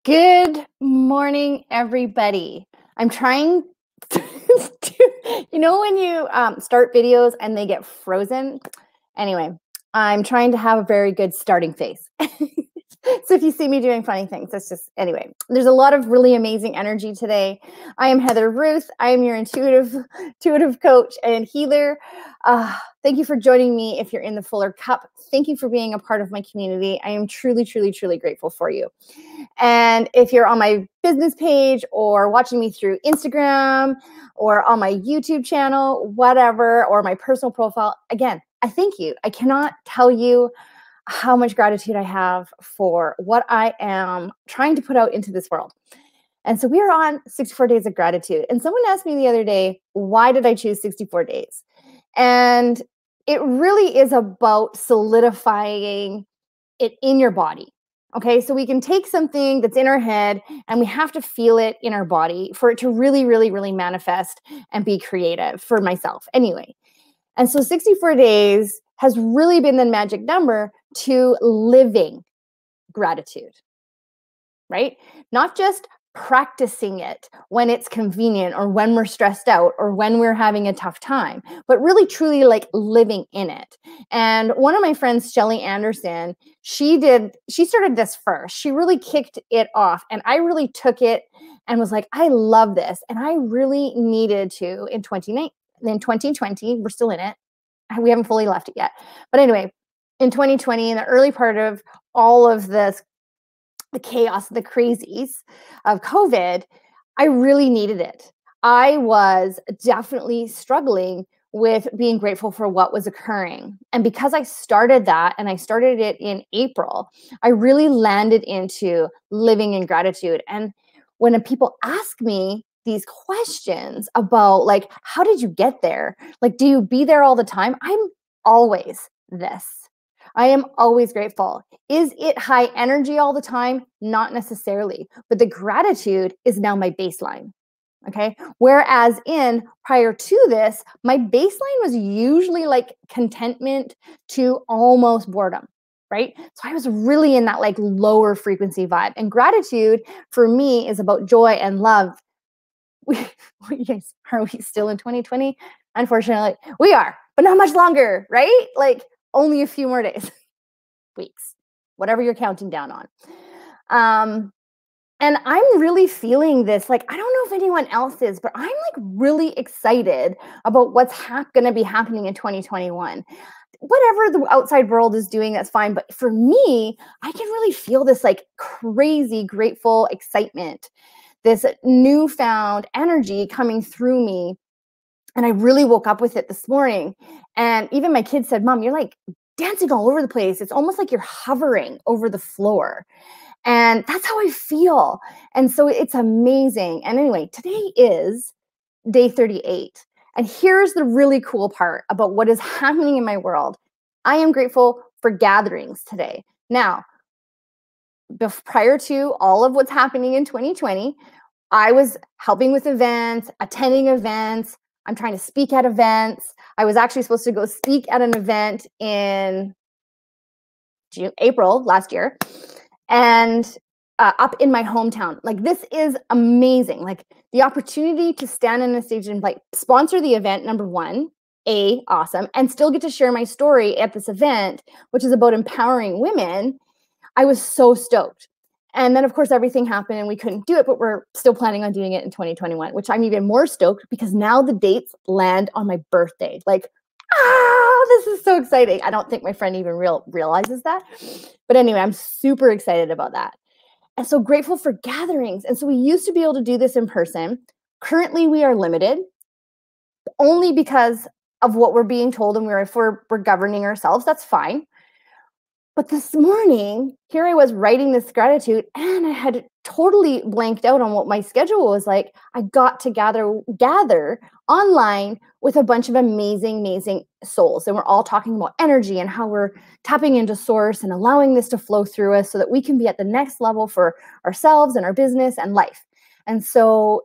Good morning, everybody. I'm trying to, when you start videos and they get frozen? Anyway, I'm trying to have a very good starting face. So if you see me doing funny things, that's just, anyway, there's a lot of really amazing energy today. I am Heather Ruth. I am your intuitive coach and healer. Thank you for joining me. If you're in the Fuller Cup, thank you for being a part of my community. I am truly, truly, truly grateful for you. And if you're on my business page or watching me through Instagram or on my YouTube channel, whatever, or my personal profile, again, I thank you. I cannot tell you how much gratitude I have for what I am trying to put out into this world. And so we are on 64 days of gratitude. And someone asked me the other day, why did I choose 64 days? And it really is about solidifying it in your body. Okay, so we can take something that's in our head and we have to feel it in our body for it to really, really, really manifest and be creative for myself anyway. And so 64 days has really been the magic number to living gratitude, right? Not just practicing it when it's convenient or when we're stressed out or when we're having a tough time, but really truly like living in it. And one of my friends, Shelly Anderson, she started this first. She really kicked it off and I really took it and was like, I love this. And I really needed to in 2020, we're still in it. We haven't fully left it yet. But anyway, in 2020, in the early part of all of this, the chaos, the crazies of COVID, I really needed it. I was definitely struggling with being grateful for what was occurring. And because I started that and I started it in April, I really landed into living in gratitude. And when people ask me these questions about like, how did you get there? Like, do you be there all the time? I'm always this. I am always grateful. Is it high energy all the time? Not necessarily, but the gratitude is now my baseline. Okay. Whereas prior to this, my baseline was usually like contentment to almost boredom. Right. So I was really in that like lower frequency vibe. And gratitude for me is about joy and love. Are we still in 2020? Unfortunately, we are, but not much longer, right? Like only a few more days, weeks, whatever you're counting down on. And I'm really feeling this, like, I don't know if anyone else is, but I'm like really excited about what's going to be happening in 2021. Whatever the outside world is doing, that's fine. But for me, I can really feel this like crazy, grateful excitement, this newfound energy coming through me. And I really woke up with it this morning. And even my kids said, Mom, you're like dancing all over the place. It's almost like you're hovering over the floor. And that's how I feel. And so it's amazing. And anyway, today is day 38. And here's the really cool part about what is happening in my world. I am grateful for gatherings today. Now, prior to all of what's happening in 2020, I was helping with events, attending events. I'm trying to speak at events. I was actually supposed to go speak at an event in April last year. And up in my hometown. Like, this is amazing. Like, the opportunity to stand on a stage and like sponsor the event, number one, awesome, and still get to share my story at this event, which is about empowering women. I was so stoked. And then, of course, everything happened and we couldn't do it, but we're still planning on doing it in 2021, which I'm even more stoked because now the dates land on my birthday. Like, this is so exciting. I don't think my friend even realizes that. But anyway, I'm super excited about that. And so grateful for gatherings. And so we used to be able to do this in person. Currently, we are limited only because of what we're being told. And if we're governing ourselves, that's fine. But this morning, here I was writing this gratitude and I had totally blanked out on what my schedule was like. I got to gather online with a bunch of amazing, amazing souls. And we're all talking about energy and how we're tapping into source and allowing this to flow through us so that we can be at the next level for ourselves and our business and life. And so,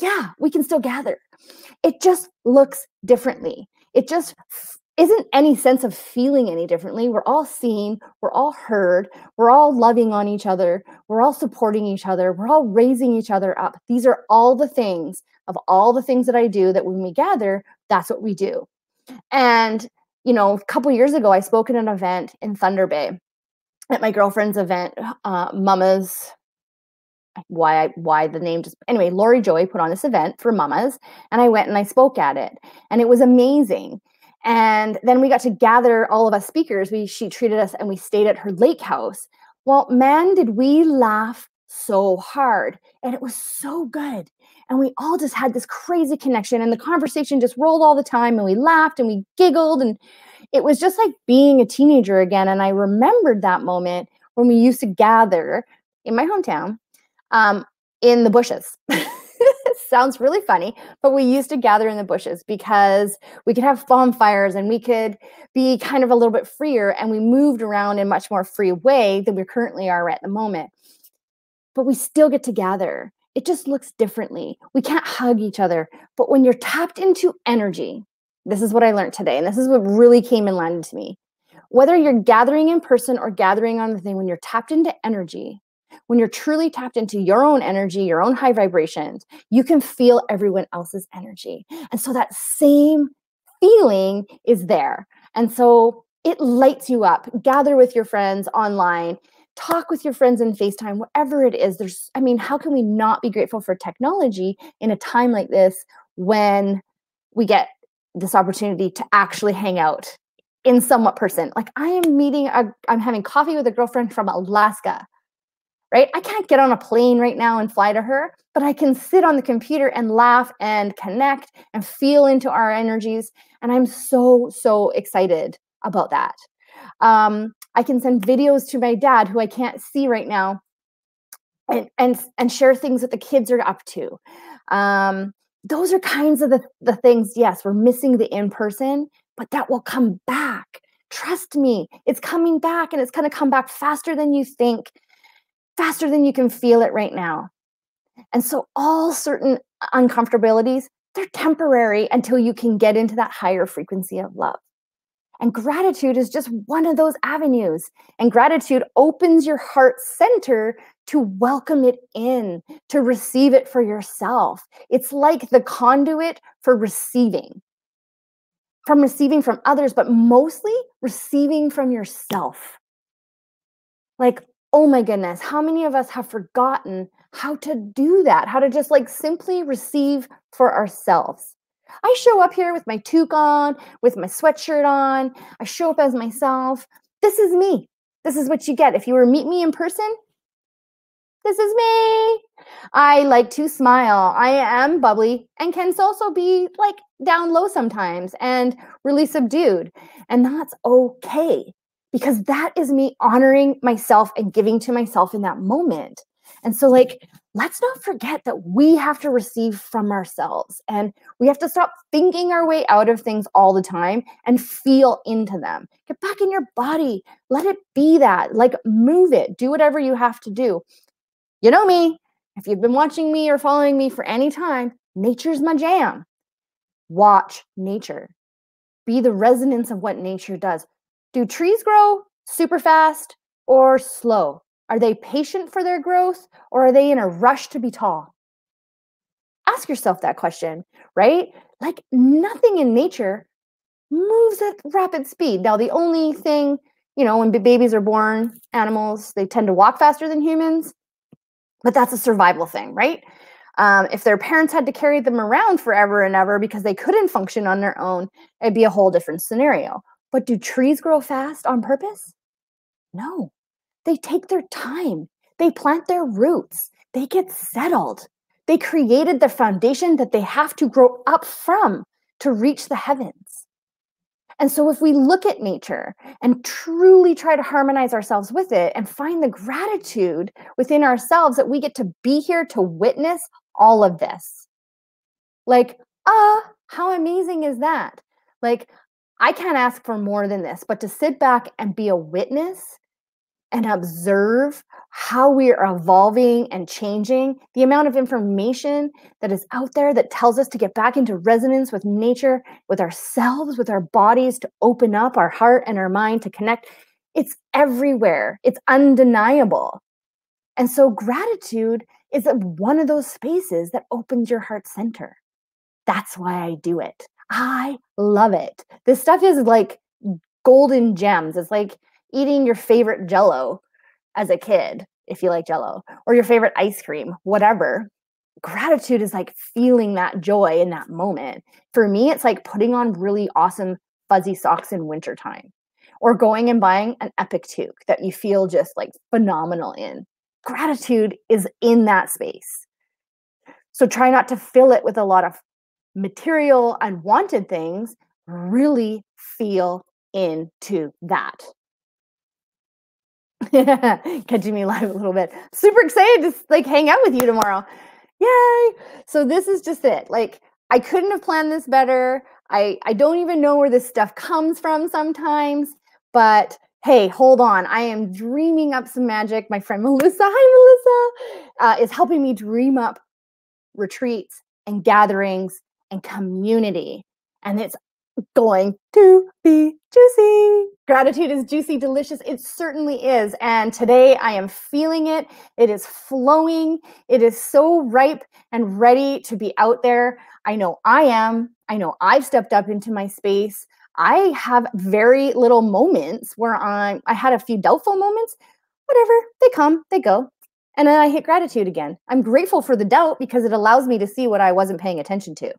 yeah, we can still gather. It just looks differently. It just isn't any sense of feeling any differently. We're all seen, we're all heard, we're all loving on each other, we're all supporting each other, we're all raising each other up. These are all the things of all the things that I do that when we gather, that's what we do. And, a couple years ago, I spoke at an event in Thunder Bay at my girlfriend's event, Mamas. Why the name just anyway, Lori Joy put on this event for mamas, and I went and I spoke at it, and it was amazing. And then we got to gather all of us speakers. She treated us and we stayed at her lake house. Well, man, did we laugh so hard, and it was so good. And we all just had this crazy connection, and the conversation just rolled all the time, and we laughed and we giggled, and it was just like being a teenager again. And I remembered that moment when we used to gather in my hometown, in the bushes. Sounds really funny, but we used to gather in the bushes because we could have bonfires and we could be kind of a little bit freer, and we moved around in a much more free way than we currently are at the moment. But we still get to gather. It just looks differently. We can't hug each other, but when you're tapped into energy, this is what I learned today, and this is what really came and landed to me. Whether you're gathering in person or gathering on the thing, when you're tapped into energy, when you're truly tapped into your own energy, your own high vibrations, you can feel everyone else's energy. And so that same feeling is there. And so it lights you up. Gather with your friends online, talk with your friends in FaceTime, whatever it is. How can we not be grateful for technology in a time like this when we get this opportunity to actually hang out in somewhat person? Like I'm having coffee with a girlfriend from Alaska. Right? I can't get on a plane right now and fly to her, but I can sit on the computer and laugh and connect and feel into our energies. And I'm so, so excited about that. I can send videos to my dad, who I can't see right now, and share things that the kids are up to. Those are kinds of the things. Yes, we're missing the in-person, but that will come back. Trust me, it's coming back, and it's going to come back faster than you think, faster than you can feel it right now. And so all certain uncomfortabilities, they're temporary until you can get into that higher frequency of love. And gratitude is just one of those avenues. And gratitude opens your heart center to welcome it in, to receive it for yourself. It's like the conduit for receiving, from others, but mostly receiving from yourself. Like, oh my goodness, how many of us have forgotten how to do that? How to just simply receive for ourselves. I show up here with my toque on, with my sweatshirt on. I show up as myself. This is me. This is what you get. If you were to meet me in person, this is me. I like to smile. I am bubbly and can also be down low sometimes and really subdued. And that's okay, because that is me honoring myself and giving to myself in that moment. And so let's not forget that we have to receive from ourselves, and we have to stop thinking our way out of things all the time and feel into them. Get back in your body. Let it be that. Move it. Do whatever you have to do. You know me. If you've been watching me or following me for any time, nature's my jam. Watch nature. Be the resonance of what nature does. Do trees grow super fast or slow? Are they patient for their growth, or are they in a rush to be tall? Ask yourself that question, right? Nothing in nature moves at rapid speed. Now, the only thing, when babies are born, animals, they tend to walk faster than humans, but that's a survival thing, right? If their parents had to carry them around forever and ever because they couldn't function on their own, it'd be a whole different scenario. But do trees grow fast on purpose? No. They take their time. They plant their roots. They get settled. They created the foundation that they have to grow up from to reach the heavens. And so if we look at nature and truly try to harmonize ourselves with it and find the gratitude within ourselves that we get to be here to witness all of this. How amazing is that? I can't ask for more than this, but to sit back and be a witness and observe how we are evolving and changing, the amount of information that is out there that tells us to get back into resonance with nature, with ourselves, with our bodies, to open up our heart and our mind to connect, it's everywhere. It's undeniable. And so gratitude is one of those spaces that opens your heart center. That's why I do it. I love it. This stuff is like golden gems. It's like eating your favorite Jello as a kid, if you like Jello, or your favorite ice cream, whatever. Gratitude is like feeling that joy in that moment. For me, it's like putting on really awesome fuzzy socks in wintertime, or going and buying an epic toque that you feel just like phenomenal in. Gratitude is in that space. So try not to fill it with a lot of material, unwanted things. Really feel into that. Catching me live a little bit. Super excited to like hang out with you tomorrow. Yay! So this is just it. Like, I couldn't have planned this better. I don't even know where this stuff comes from sometimes, but hey, hold on. I am dreaming up some magic. My friend Melissa, hi Melissa, is helping me dream up retreats and gatherings and community. And it's going to be juicy. Gratitude is juicy, delicious. It certainly is. And today I am feeling it. It is flowing. It is so ripe and ready to be out there. I know I am. I know I've stepped up into my space. I have very little moments where I had a few doubtful moments. Whatever, they come, they go. And then I hit gratitude again. I'm grateful for the doubt because it allows me to see what I wasn't paying attention to,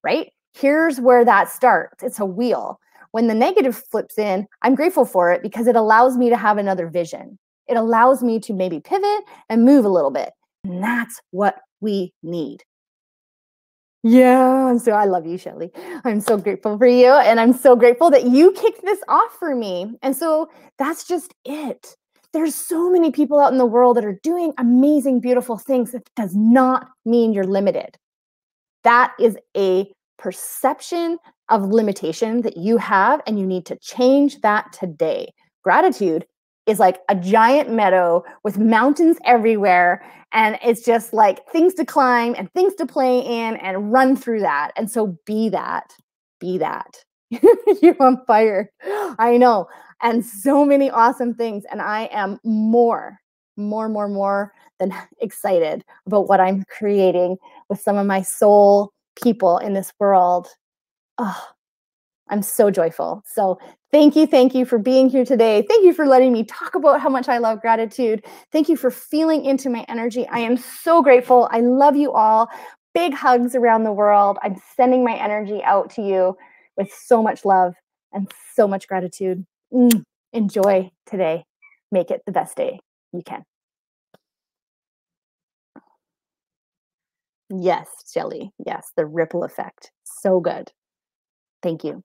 right? Here's where that starts. It's a wheel. When the negative flips in, I'm grateful for it because it allows me to have another vision. It allows me to maybe pivot and move a little bit. And that's what we need. Yeah, so I love you, Shelly. I'm so grateful for you. And I'm so grateful that you kicked this off for me. And so that's just it. There's so many people out in the world that are doing amazing, beautiful things. That does not mean you're limited. That is a perception of limitation that you have, and you need to change that today. Gratitude is like a giant meadow with mountains everywhere, and it's just like things to climb and things to play in and run through that. And so be that. Be that. You're on fire. I know. And so many awesome things. And I am more than excited about what I'm creating with some of my soul people in this world. Oh, I'm so joyful. So thank you for being here today. Thank you for letting me talk about how much I love gratitude. Thank you for feeling into my energy. I am so grateful. I love you all. Big hugs around the world. I'm sending my energy out to you with so much love and so much gratitude. Enjoy today. Make it the best day you can. Yes, Shelly. Yes, the ripple effect. So good. Thank you.